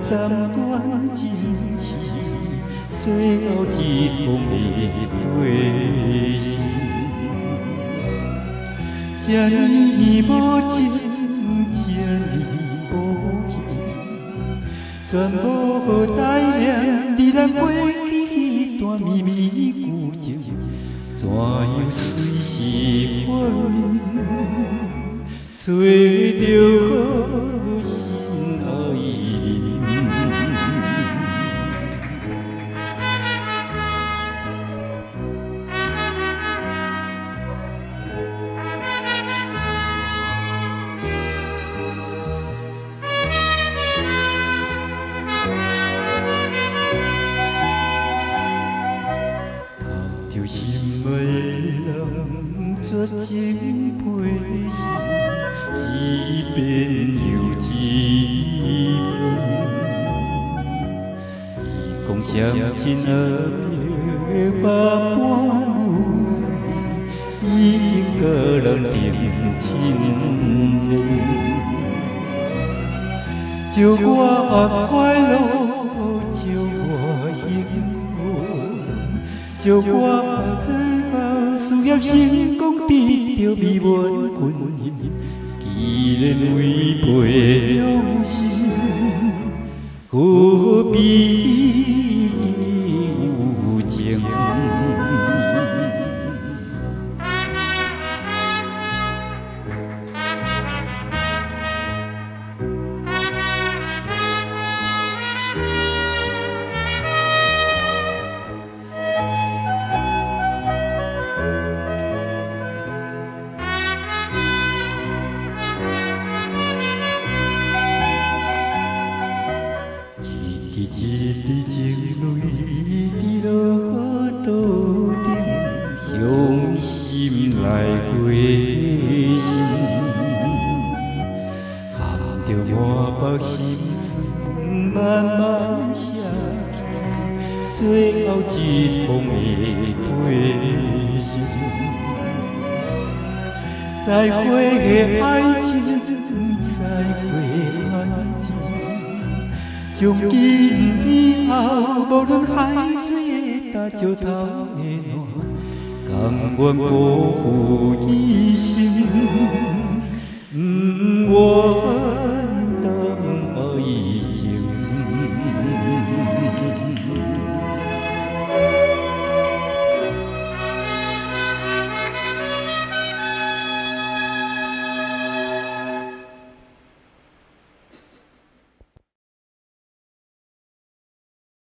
斩断真是最后一封的回信。这呢无情，这呢无义，全部代念你咱过去迄段绵绵旧情，怎样随时分，找着好心爱人。就心爱的人，绝情配是一遍又一遍。伊讲相亲阿妹把半母，已经个人定亲恋。祝我快乐，祝我幸福。祝我最后事业成功，得到美满婚姻，既然违背良心，何必有情？一滴情泪滴落土顶，伤心来回信，含着满腹心酸，慢慢写去，最后一封的回信。再会爱情，再会爱情。从今以后，无论海水大石头的烂，甘愿辜负一生，不愿。